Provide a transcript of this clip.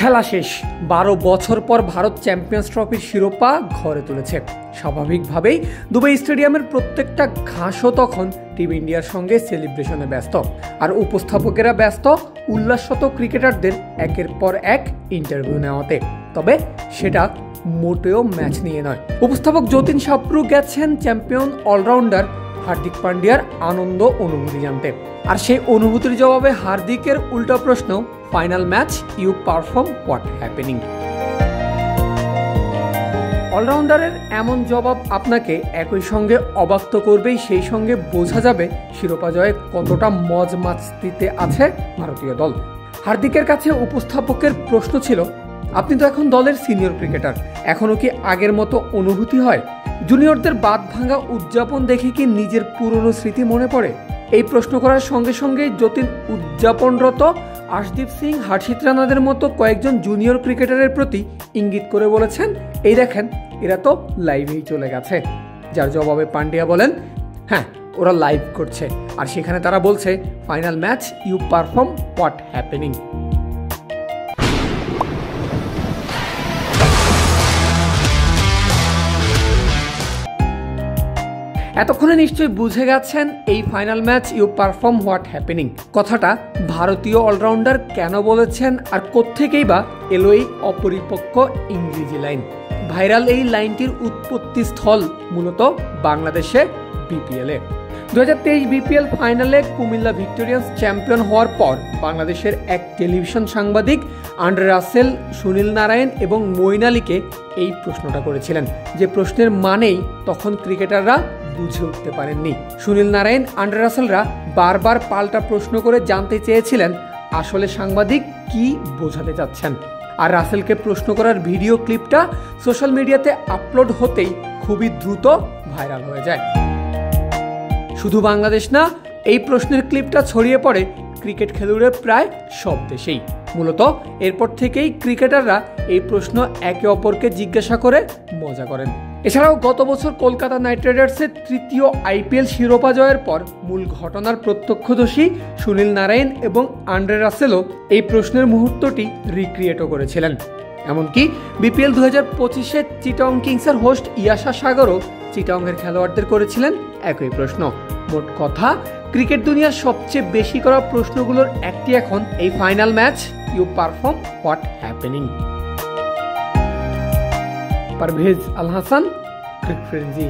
খেলা শেষ। 12 বছর পর ভারত চ্যাম্পিয়ন্স ট্রফির শিরোপা ঘরে তুলেছে। স্বাভাবিকভাবেই দুবাই স্টেডিয়ামের প্রত্যেকটা ঘাসও তখন টিম ইন্ডিয়ার সঙ্গে সেলিব্রেশনে ব্যস্ত, আর উপস্থাপকেরা ব্যস্ত উল্লাসরত ক্রিকেটারদের একের পর এক ইন্টারভিউ নেওয়াতে। তবে সেটা মোটেও ম্যাচ নিয়ে নয়। উপস্থাপক যতীন সাপ্রু গেছেন চ্যাম্পিয়ন অলরাউন্ডার হার্দিক পান্ডিয়ার আনন্দ অনুভূতি জানতে, আর সেই অনুভূতির জবাবে হার্দিকের উল্টা প্রশ্ন, final match you perform what happening. অলরাউন্ডারের এমন জবাব আপনাকে একই সঙ্গে অবাক তো করবেই, সেই সঙ্গে বোঝা যাবে শিরোপা জয়ে কতটা মজ মাস্তিতে আছে ভারতীয় দল। হার্দিকের কাছে উপস্থাপকের প্রশ্ন ছিল, আপনি তো এখন দলের সিনিয়র ক্রিকেটার, এখনো কি আগের মতো অনুভূতি হয়? জুনিয়রদের বাদ ভাঙা উদযাপন দেখে কি নিজের পুরনো স্মৃতি মনে পড়ে? এই প্রশ্ন করার সঙ্গে সঙ্গে যতীন উদযাপনরত আশদীপ সিং, হার্ষিত রানাদের মতো কয়েকজন জুনিয়র ক্রিকেটারের প্রতি ইঙ্গিত করে বলেছেন, এই দেখেন এরা তো লাইভেই চলে গেছে। যার জবাবে পান্ডিয়া বলেন, হ্যাঁ ওরা লাইভ করছে, আর সেখানে তারা বলছে final match you perform what happening. এতক্ষণে নিশ্চয়ই বুঝে গেছেন এই final match you perform what happening কথাটা ভারতীয় অলরাউন্ডার কেন বলেছেন, আর কোত্থেকেই বা এলো এই অপরিপক্ক ইংরেজি লাইন। ভাইরাল এই লাইনটির উৎপত্তি স্থল মূলত বাংলাদেশে বিপিএলে। 2023 বিপিএল ফাইনালে কুমিল্লা ভিক্টোরিয়ান্স চ্যাম্পিয়ন হওয়ার পর বাংলাদেশের এক টেলিভিশন সাংবাদিক আন্ড্রে রাসেল, সুনীল নারায়ণ এবং মঈন আলীকে এই প্রশ্নটা করেছিলেন, যে প্রশ্নের মানেই তখন ক্রিকেটাররা বুঝে উঠতে পারেননি। সুনীল নারায়ণ, আন্ড্রে রাসেলরা বারবার পাল্টা প্রশ্ন করে জানতে চেয়েছিলেন আসলে সাংবাদিক কি বোঝাতে চাচ্ছেন। আর রাসেলকে প্রশ্ন করার ভিডিও ক্লিপটা সোশ্যাল মিডিয়াতে আপলোড হতেই খুবই দ্রুত ভাইরাল হয়ে যায়। শুধু বাংলাদেশ না, এই প্রশ্নের ক্লিপটা ছড়িয়ে পড়ে ক্রিকেট খেলুড়ে প্রায় সব দেশেই। মূলত এরপর থেকেই ক্রিকেটাররা এই প্রশ্ন একে অপরকে জিজ্ঞাসা করে মজা করেন। এছাড়াও গত বছর কলকাতা নাইট রাইডার্সের তৃতীয় আইপিএল শিরোপা জয়ের পর মূল ঘটনার প্রত্যক্ষদর্শী সুনীল নারায়ণ এবং আন্ড্রে রাসেলও এই প্রশ্নের মুহূর্তটি রিক্রিয়েটও করেছিলেন। এমনকি বিপিএল 2025-এ চিটাগং কিংসের হোস্ট ইয়াশা সাগরও চিটাগংয়ের খেলোয়াড়দের করেছিলেন একই প্রশ্ন। মোট কথা, ক্রিকেট দুনিয়ার সবচেয়ে বেশি করা প্রশ্নগুলোর একটি এখন এই final match you perform what happening. Parvez Al Hasan, Cric ফ্রেন্ডজি।